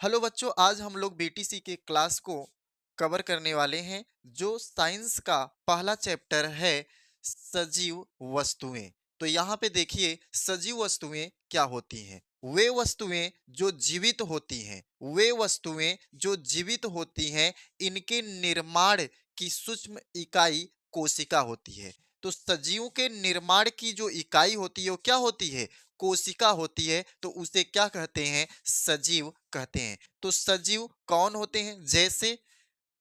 Hello बच्चों, आज हम लोग बीटीसी के क्लास को कवर करने वाले हैं जो साइंस का पहला चैप्टर है सजीव वस्तुएं। तो यहाँ पे देखिए सजीव वस्तुएं क्या होती हैं। वे वस्तुएं जो जीवित होती हैं, वे वस्तुएं जो जीवित होती हैं, इनके निर्माण की सूक्ष्म इकाई कोशिका होती है। तो सजीव के निर्माण की जो इकाई होती है वो क्या होती है? कोशिका होती है। तो उसे क्या कहते हैं? सजीव कहते हैं। तो सजीव कौन होते हैं? जैसे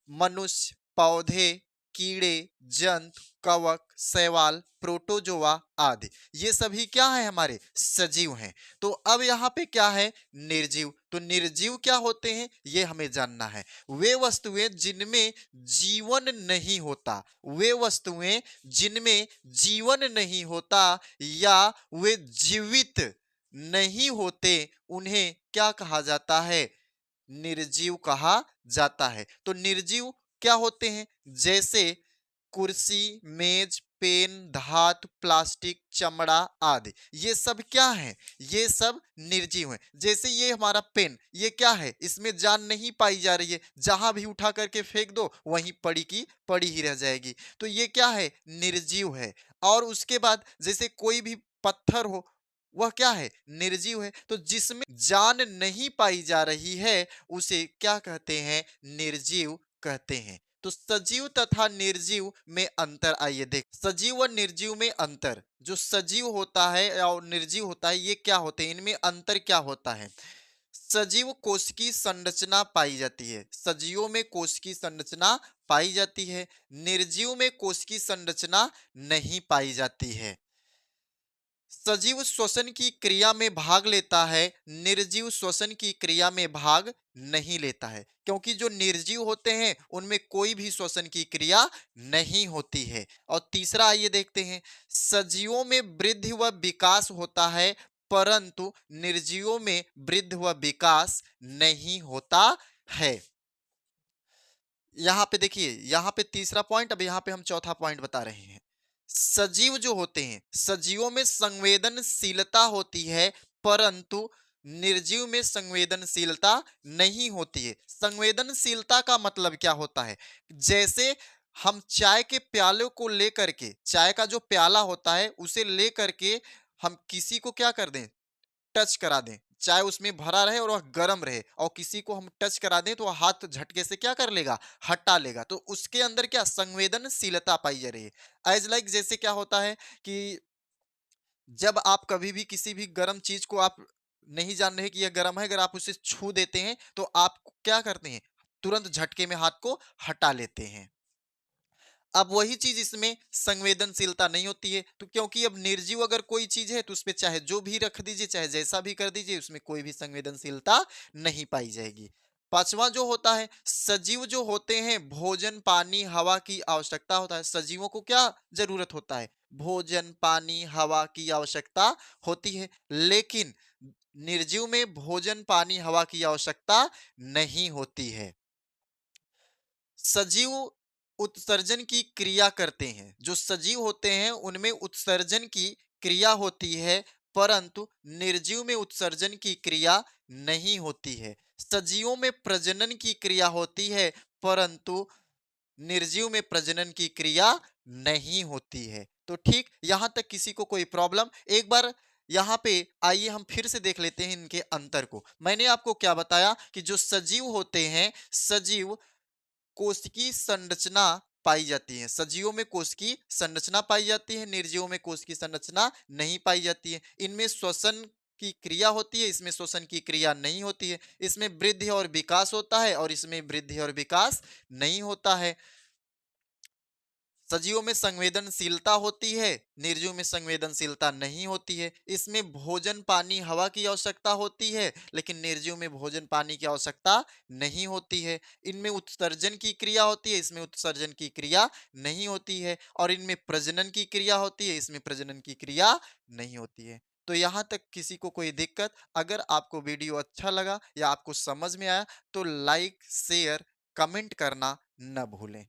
मनुष्य, पौधे, कीड़े, जंतु, कवक, शैवाल, प्रोटोजोआ आदि, ये सभी क्या है? हमारे सजीव हैं। तो अब यहाँ पे क्या है? निर्जीव। तो निर्जीव क्या होते हैं ये हमें जानना है। वे वस्तुएं जिनमें जीवन नहीं होता, वे वस्तुएं जिनमें जीवन नहीं होता या वे जीवित नहीं होते, उन्हें क्या कहा जाता है? निर्जीव कहा जाता है। तो निर्जीव क्या होते हैं? जैसे कुर्सी, मेज, पेन, धातु, प्लास्टिक, चमड़ा आदि, ये सब क्या है? ये सब निर्जीव हैं। जैसे ये हमारा पेन, ये क्या है? इसमें जान नहीं पाई जा रही है, जहां भी उठा करके फेंक दो वहीं पड़ी की पड़ी ही रह जाएगी। तो ये क्या है? निर्जीव है। और उसके बाद जैसे कोई भी पत्थर हो, वह क्या है? निर्जीव है। तो जिसमें जान नहीं पाई जा रही है उसे क्या कहते हैं? निर्जीव कहते हैं। तो सजीव तथा निर्जीव में अंतर आइए देख। सजीव और निर्जीव में अंतर, जो सजीव होता है और निर्जीव होता है, ये क्या होते हैं? इनमें अंतर क्या होता है? सजीव कोशिकीय संरचना पाई जाती है, सजीवों में कोशिकीय संरचना पाई जाती है, निर्जीव में कोशिकीय संरचना नहीं पाई जाती है। सजीव श्वसन की क्रिया में भाग लेता है, निर्जीव श्वसन की क्रिया में भाग नहीं लेता है, क्योंकि जो निर्जीव होते हैं उनमें कोई भी श्वसन की क्रिया नहीं होती है। और तीसरा आइए देखते हैं, सजीवों में वृद्धि व विकास होता है, परंतु निर्जीवों में वृद्धि व विकास नहीं होता है। यहाँ पे देखिए, यहाँ पे तीसरा पॉइंट, अब यहाँ पे हम चौथा पॉइंट बता रहे हैं। सजीव जो होते हैं, सजीवों में संवेदनशीलता होती है, परंतु निर्जीव में संवेदनशीलता नहीं होती है। संवेदनशीलता का मतलब क्या होता है? जैसे हम चाय के प्याले को लेकर के, चाय का जो प्याला होता है उसे लेकर के हम किसी को क्या कर दें? टच करा दें, चाहे उसमें भरा रहे और वह गर्म रहे, और किसी को हम टच करा दें तो वह हाथ झटके से क्या कर लेगा? हटा लेगा। तो उसके अंदर क्या संवेदनशीलता पाई जा रही है। एज लाइक जैसे क्या होता है कि जब आप कभी भी किसी भी गर्म चीज को आप नहीं जान रहे कि यह गर्म है, अगर आप उसे छू देते हैं तो आप क्या करते हैं? तुरंत झटके में हाथ को हटा लेते हैं। अब वही चीज इसमें संवेदनशीलता नहीं होती है। तो क्योंकि अब निर्जीव अगर कोई चीज है तो उसपे चाहे जो भी रख दीजिए, चाहे जैसा भी कर दीजिए, उसमें कोई भी संवेदनशीलता नहीं पाई जाएगी। पांचवा जो होता है, सजीव जो होते हैं भोजन, पानी, हवा की आवश्यकता होता है। सजीवों को क्या जरूरत होता है? भोजन, पानी, हवा की आवश्यकता होती है। लेकिन निर्जीव में भोजन, पानी, हवा की आवश्यकता नहीं होती है। सजीव उत्सर्जन की क्रिया करते हैं। जो सजीव होते हैं उनमें उत्सर्जन की क्रिया होती है, परंतु निर्जीव में उत्सर्जन की क्रिया नहीं होती है। सजीवों में प्रजनन की क्रिया होती है, परंतु निर्जीव में प्रजनन की क्रिया नहीं होती है। तो ठीक यहां तक किसी को कोई प्रॉब्लम? एक बार यहाँ पे आइए हम फिर से देख लेते हैं इनके अंतर को। मैंने आपको क्या बताया कि जो सजीव होते हैं, सजीव कोशिकीय संरचना पाई जाती है। सजीवों में कोशिकीय संरचना पाई जाती है, निर्जीवों में कोशिकीय संरचना नहीं पाई जाती है। इनमें श्वसन की क्रिया होती है, इसमें श्वसन की क्रिया नहीं होती है। इसमें वृद्धि और विकास होता है और इसमें वृद्धि और विकास नहीं होता है। सजीवों में संवेदनशीलता होती है, निर्जीव में संवेदनशीलता नहीं होती है। इसमें भोजन, पानी, हवा की आवश्यकता होती है, लेकिन निर्जीव में भोजन, पानी की आवश्यकता नहीं होती है। इनमें उत्सर्जन की क्रिया होती है, इसमें उत्सर्जन की क्रिया नहीं होती है। और इनमें प्रजनन की क्रिया होती है, इसमें प्रजनन की क्रिया नहीं होती है। तो यहाँ तक किसी को कोई दिक्कत? अगर आपको वीडियो अच्छा लगा या आपको समझ में आया तो लाइक, शेयर, कमेंट करना न भूलें।